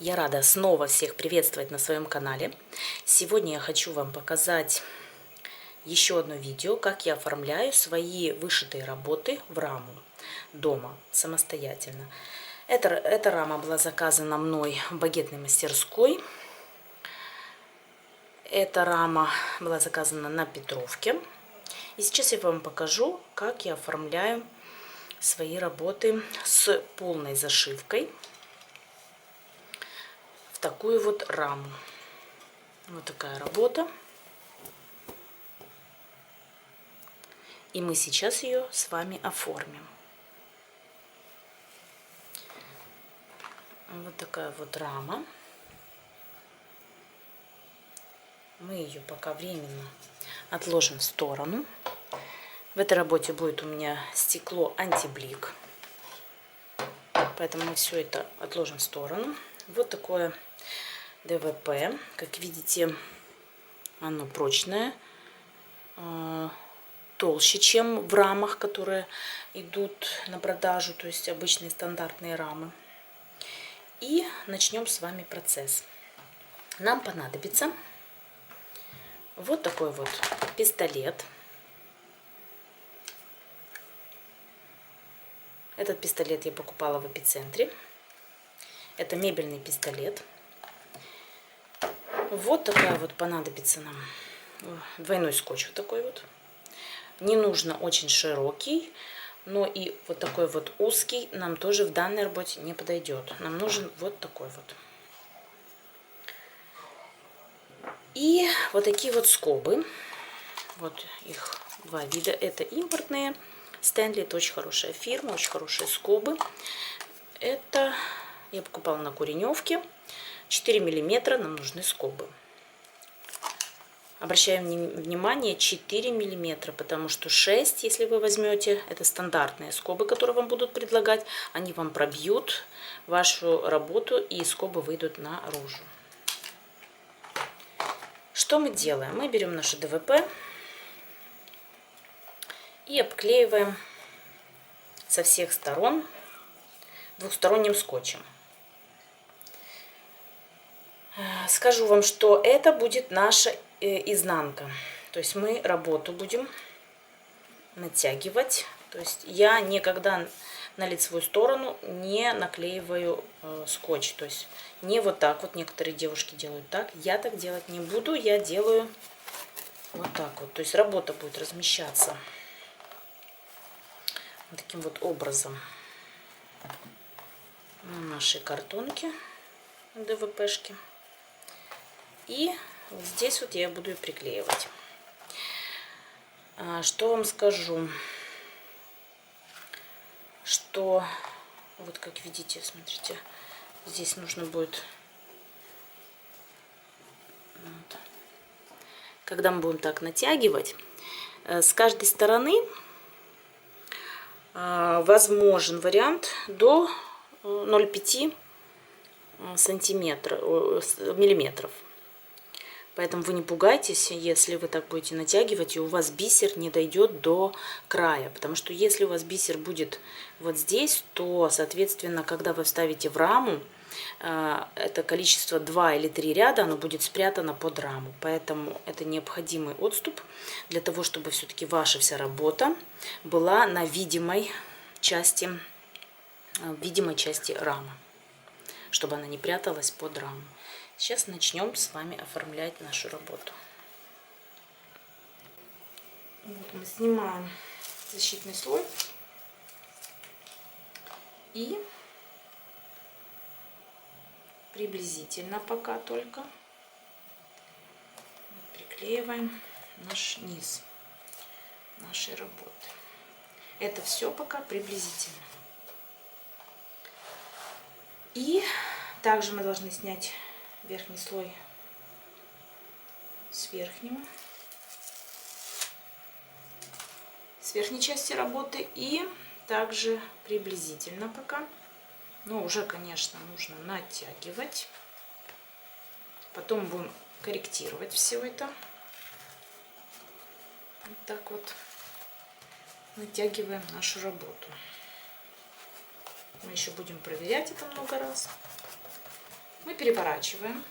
Я рада снова всех приветствовать на своем канале. Сегодня я хочу вам показать еще одно видео, как я оформляю свои вышитые работы в раму дома самостоятельно. Эта рама была заказана мной в багетной мастерской. Эта рама была заказана на Петровке. И сейчас я вам покажу, как я оформляю свои работы с полной зашивкой в такую вот раму. Вот такая работа. И мы сейчас ее с вами оформим. Вот такая вот рама. Мы ее пока временно отложим в сторону. В этой работе будет у меня стекло антиблик. Поэтому мы все это отложим в сторону. Вот такое ДВП. Как видите, оно прочное. Толще, чем в рамах, которые идут на продажу. То есть обычные стандартные рамы. И начнем с вами процесс. Нам понадобится вот такой вот пистолет. Этот пистолет я покупала в Эпицентре. Это мебельный пистолет. Вот такая вот понадобится нам двойной скотч. Вот такой вот. Не нужно очень широкий, но и вот такой вот узкий нам тоже в данной работе не подойдет. Нам нужен вот такой вот. И вот такие вот скобы. Вот их два вида. Это импортные. Стэнли, это очень хорошая фирма, очень хорошие скобы. Это я покупала на Куреневке. 4 миллиметра нам нужны скобы. Обращаем внимание, 4 миллиметра, потому что 6, если вы возьмете, это стандартные скобы, которые вам будут предлагать. Они вам пробьют вашу работу, и скобы выйдут наружу. Что мы делаем? Мы берем наше ДВП и обклеиваем со всех сторон двухсторонним скотчем. Скажу вам, что это будет наша изнанка. То есть мы работу будем натягивать. То есть я никогда на лицевую сторону не наклеиваю скотч. То есть не вот так вот. Некоторые девушки делают так. Я так делать не буду. Я делаю вот так вот. То есть работа будет размещаться таким вот образом на нашей картонке ДВПшки. И вот здесь вот я буду приклеивать. Что вам скажу, что вот как видите, смотрите, здесь нужно будет, вот, когда мы будем так натягивать, с каждой стороны возможен вариант до 0,5 миллиметров. Поэтому вы не пугайтесь, если вы так будете натягивать, и у вас бисер не дойдет до края. Потому что если у вас бисер будет вот здесь, то, соответственно, когда вы вставите в раму, это количество 2 или 3 ряда, оно будет спрятано под раму. Поэтому это необходимый отступ для того, чтобы все-таки ваша вся работа была на видимой части рамы, чтобы она не пряталась под раму. Сейчас начнем с вами оформлять нашу работу. Вот мы снимаем защитный слой и приблизительно пока только приклеиваем наш низ нашей работы. Это все пока приблизительно. И также мы должны снять верхний слой с верхнего, с верхней части работы, и также приблизительно пока. Но уже, конечно, нужно натягивать. Потом будем корректировать все это. Вот так вот натягиваем нашу работу. Мы еще будем проверять это много раз. Мы переворачиваем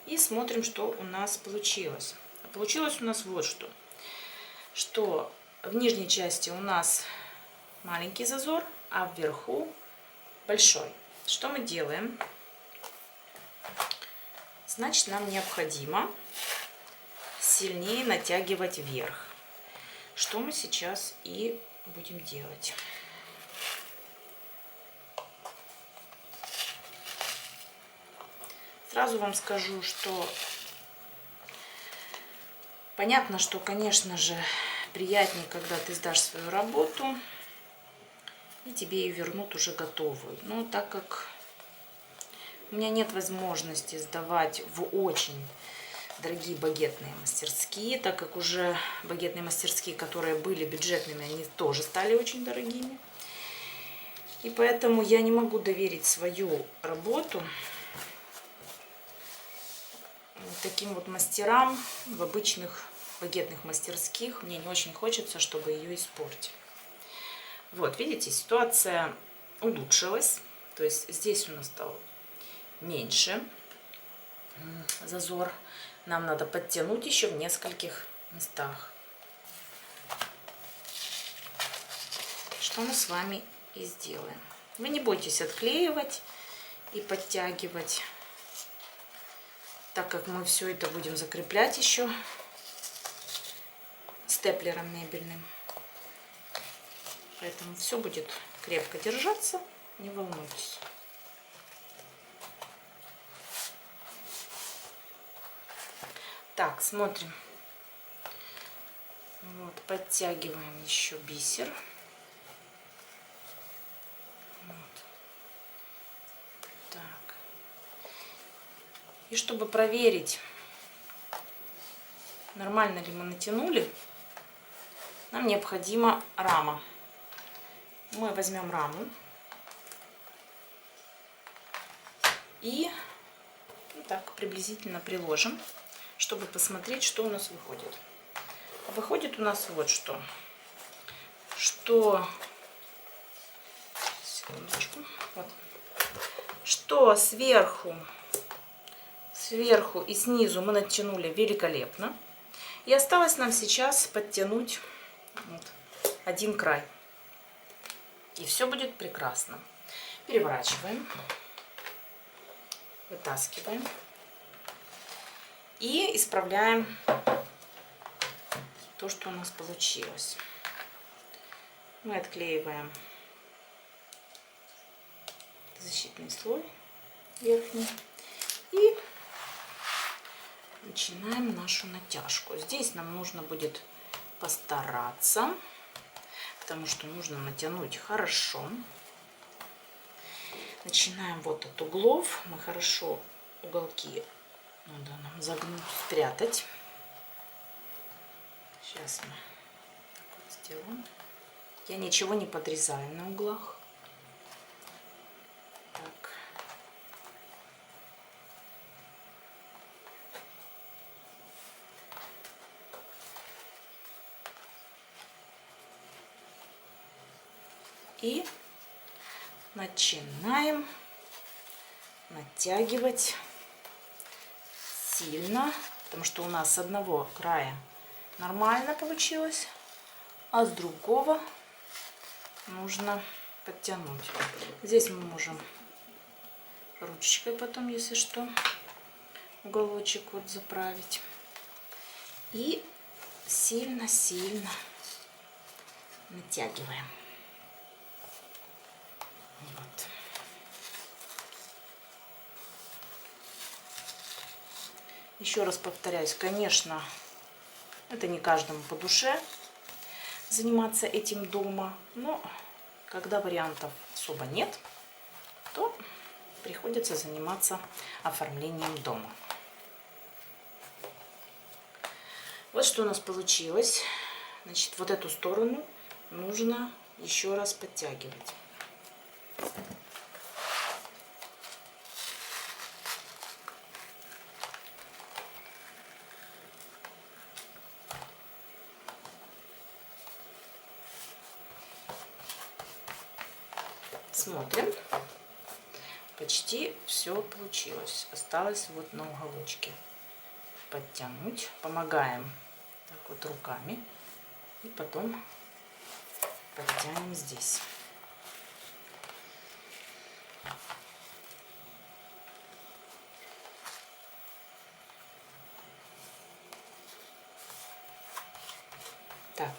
и смотрим, что у нас получилось. Получилось у нас вот что. Что в нижней части у нас маленький зазор, а вверху большой. Что мы делаем? Значит, нам необходимо сильнее натягивать вверх. Что мы сейчас и будем делать. Сразу вам скажу, что понятно, что, конечно же, приятнее, когда ты сдашь свою работу и тебе ее вернут уже готовую. Но так как у меня нет возможности сдавать в очень дорогие багетные мастерские, так как уже багетные мастерские, которые были бюджетными, они тоже стали очень дорогими. И поэтому я не могу доверить свою работу таким вот мастерам в обычных багетных мастерских. Мне не очень хочется, чтобы ее испортили. Вот, видите, ситуация улучшилась. То есть здесь у нас стал меньше зазор. Нам надо подтянуть еще в нескольких местах. Что мы с вами и сделаем. Вы не бойтесь отклеивать и подтягивать, так как мы все это будем закреплять еще степлером мебельным. Поэтому все будет крепко держаться, не волнуйтесь. Так, смотрим. Вот, подтягиваем еще бисер. Вот. Так. И чтобы проверить, нормально ли мы натянули, нам необходима рама. Мы возьмем раму и вот так приблизительно приложим, чтобы посмотреть, что у нас выходит. Выходит у нас вот что. Секундочку. Вот. Что сверху и снизу мы натянули великолепно. И осталось нам сейчас подтянуть вот один край. И все будет прекрасно. Переворачиваем. Вытаскиваем. И исправляем то, что у нас получилось. Мы отклеиваем защитный слой верхний. И начинаем нашу натяжку. Здесь нам нужно будет постараться, потому что нужно натянуть хорошо. Начинаем вот от углов. Мы хорошо уголки надо нам загнуть, спрятать. Сейчас мы так вот сделаем. Я ничего не подрезаю на углах. Так. И начинаем натягивать сильно, потому что у нас с одного края нормально получилось, а с другого нужно подтянуть. Здесь мы можем ручечкой потом, если что, уголочек вот заправить. И сильно-сильно натягиваем. Вот. Еще раз повторяюсь, конечно, это не каждому по душе заниматься этим дома, но когда вариантов особо нет, то приходится заниматься оформлением дома. Вот что у нас получилось. Значит, вот эту сторону нужно еще раз подтягивать. Смотрим, Почти все получилось. Осталось вот на уголочке подтянуть. Помогаем так вот руками. И потом подтянем здесь. Так.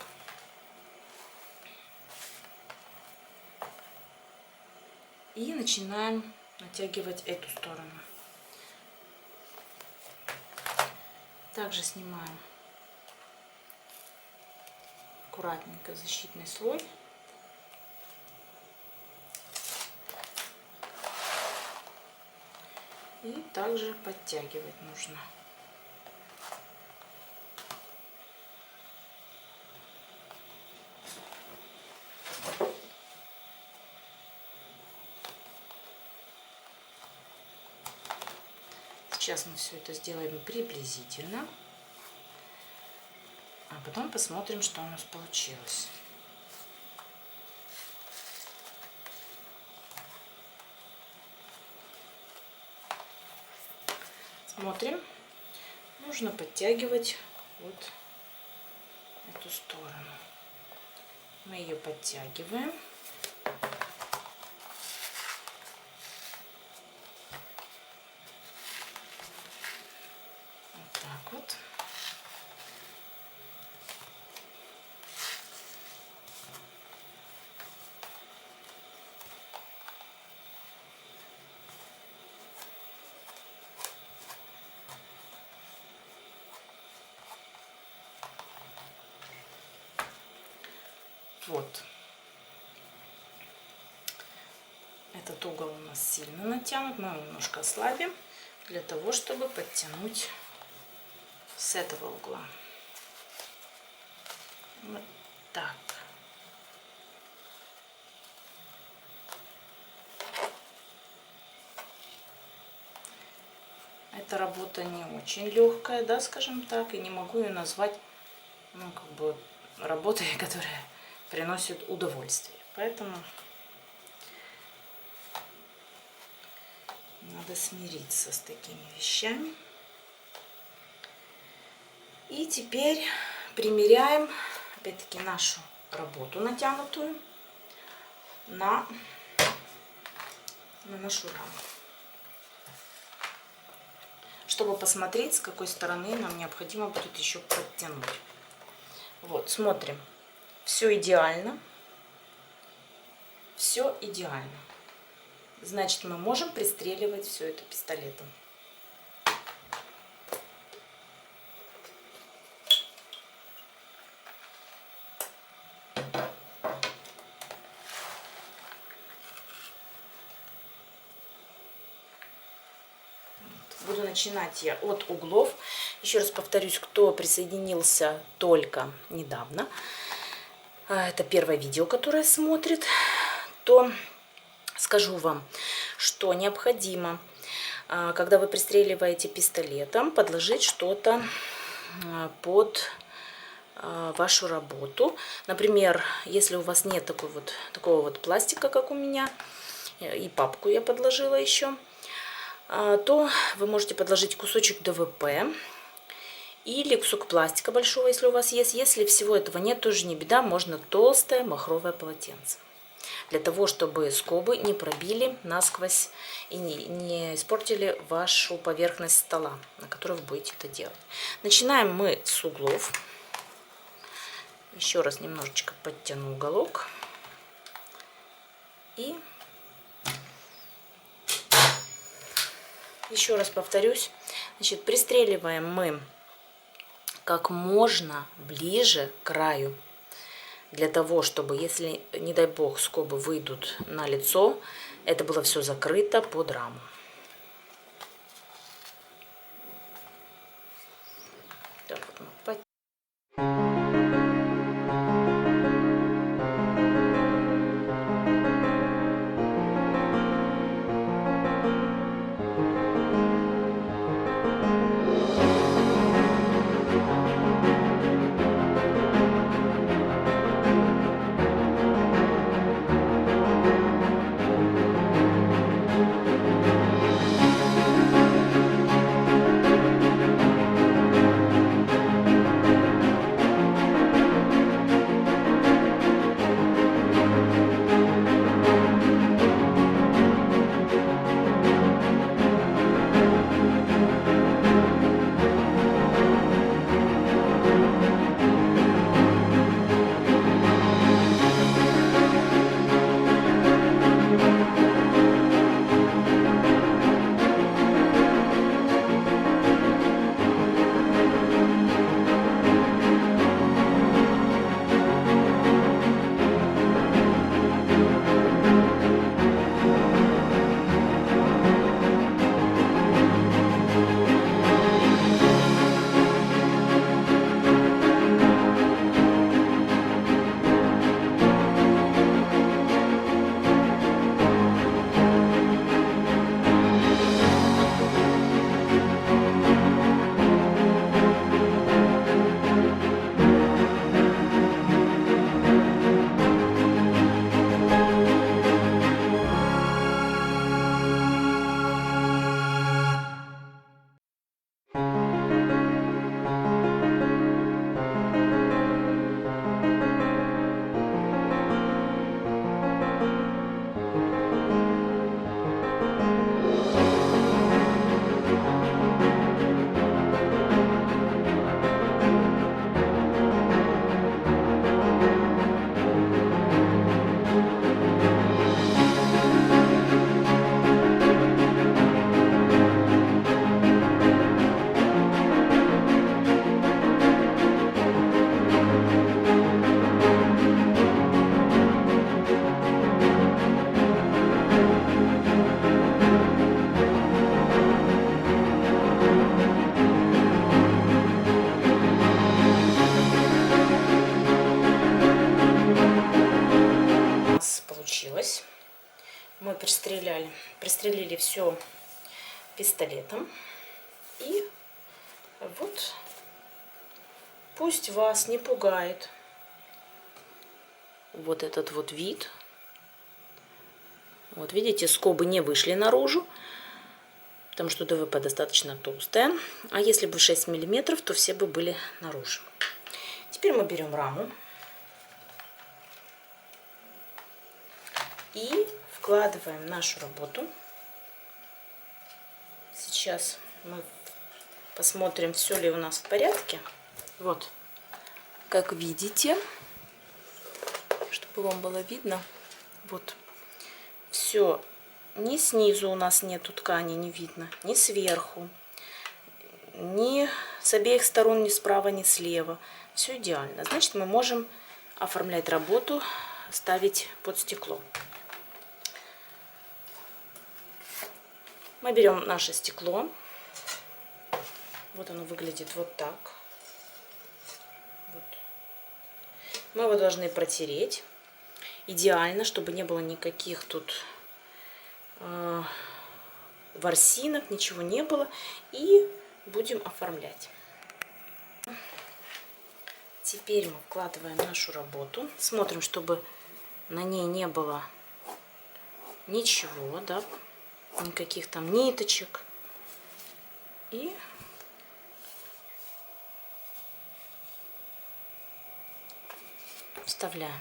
И начинаем натягивать эту сторону. Также снимаем аккуратненько защитный слой. И также подтягивать нужно. Сейчас мы все это сделаем приблизительно, а потом посмотрим, что у нас получилось. Смотрим. Нужно подтягивать вот эту сторону. Мы ее подтягиваем. Вот. Вот. Этот угол у нас сильно натянут, мы его немножко ослабим для того, чтобы подтянуть с этого угла. Вот так. Эта работа не очень легкая, да, скажем так, и не могу ее назвать, ну, как бы работой, которая приносит удовольствие. Поэтому надо смириться с такими вещами. И теперь примеряем, опять-таки, нашу работу натянутую на нашу раму, чтобы посмотреть, с какой стороны нам необходимо будет еще подтянуть. Вот, смотрим. Все идеально. Все идеально. Значит, мы можем пристреливать все это пистолетом. Буду начинать я от углов. Еще раз повторюсь, кто присоединился только недавно, это первое видео, которое смотрит, то скажу вам, что необходимо, когда вы пристреливаете пистолетом, подложить что-то под вашу работу. Например, если у вас нет такого вот пластика, как у меня, и папку я подложила еще, то вы можете подложить кусочек ДВП или кусок пластика большого, если у вас есть. Если всего этого нет, тоже не беда, можно толстое махровое полотенце. Для того, чтобы скобы не пробили насквозь и не испортили вашу поверхность стола, на которой вы будете это делать. Начинаем мы с углов. Еще раз немножечко подтяну уголок. И еще раз повторюсь, значит, пристреливаем мы как можно ближе к краю, для того, чтобы, если, не дай бог, скобы выйдут на лицо, это было все закрыто под раму. Так вот мы пристрелили все пистолетом. И вот пусть вас не пугает вот этот вот вид. Вот видите, скобы не вышли наружу, потому что ДВП достаточно толстая. А если бы 6 мм, то все бы были наружу. Теперь мы берем раму и вкладываем нашу работу. Сейчас мы посмотрим, все ли у нас в порядке. Вот, как видите, чтобы вам было видно, вот все, ни снизу у нас нету ткани, не видно, ни сверху, ни с обеих сторон, ни справа, ни слева. Все идеально. Значит, мы можем оформлять работу, ставить под стекло. Мы берем наше стекло. Вот оно выглядит вот так. Вот. Мы его должны протереть. Идеально, чтобы не было никаких тут ворсинок, ничего не было. И будем оформлять. Теперь мы вкладываем нашу работу. Смотрим, чтобы на ней не было ничего, да, никаких там ниточек. И вставляем.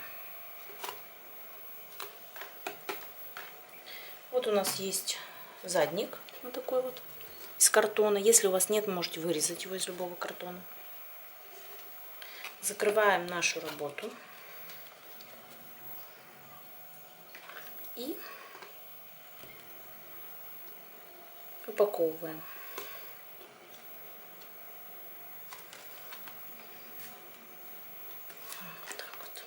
Вот у нас есть задник, вот такой вот, из картона. Если у вас нет, можете вырезать его из любого картона. Закрываем нашу работу. И упаковываем. Вот так вот.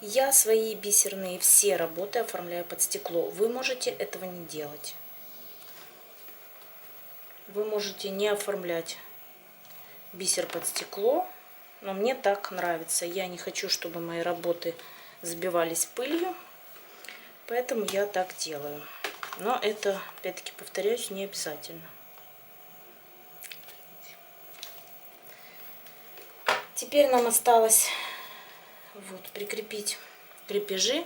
Я свои бисерные все работы оформляю под стекло. Вы можете этого не делать. Вы можете не оформлять бисер под стекло, но мне так нравится. Я не хочу, чтобы мои работы забивались пылью, поэтому я так делаю. Но это, опять-таки, повторяюсь, не обязательно. Теперь нам осталось вот прикрепить крепежи.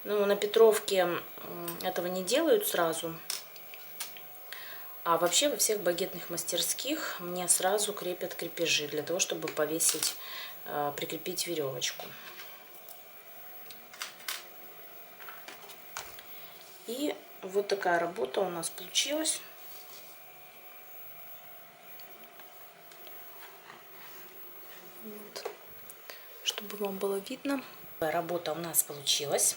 Но на Петровке этого не делают сразу. А вообще во всех багетных мастерских мне сразу крепят крепежи, для того, чтобы повесить, прикрепить веревочку. И вот такая работа у нас получилась. Вот. Чтобы вам было видно. Работа у нас получилась.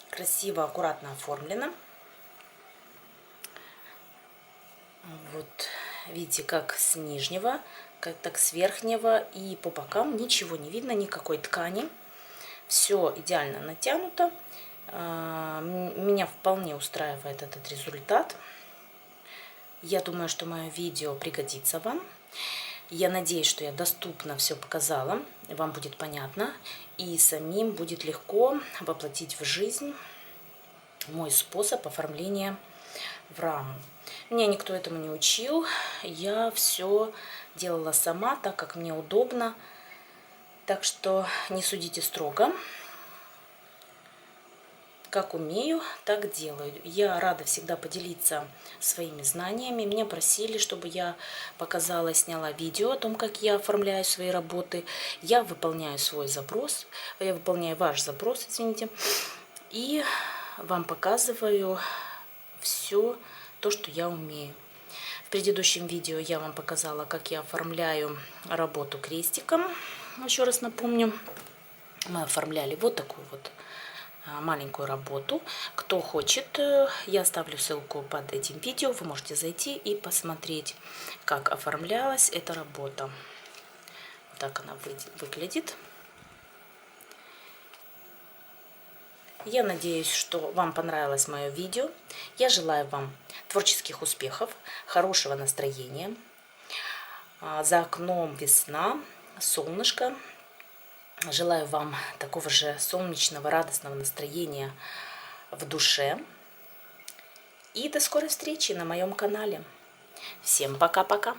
Красиво, аккуратно оформлена. Вот видите, как с нижнего, как так с верхнего, и по бокам ничего не видно, никакой ткани. Все идеально натянуто. Меня вполне устраивает этот результат. Я думаю, что мое видео пригодится вам. Я надеюсь, что я доступно все показала, вам будет понятно, и самим будет легко воплотить в жизнь мой способ оформления в раму. Меня никто этому не учил, я все делала сама, так как мне удобно, так что не судите строго. Как умею, так делаю. Я рада всегда поделиться своими знаниями. Меня просили, чтобы я показала, сняла видео о том, как я оформляю свои работы. Я выполняю свой запрос, я выполняю ваш запрос, извините, и вам показываю все то, что я умею. В предыдущем видео я вам показала, как я оформляю работу крестиком. Еще раз напомню, мы оформляли вот такую вот маленькую работу. Кто хочет, я оставлю ссылку под этим видео. Вы можете зайти и посмотреть, как оформлялась эта работа. Вот так она выглядит. Я надеюсь, что вам понравилось мое видео. Я желаю вам творческих успехов, хорошего настроения. За окном весна, солнышко. Желаю вам такого же солнечного, радостного настроения в душе. И до скорой встречи на моем канале. Всем пока-пока!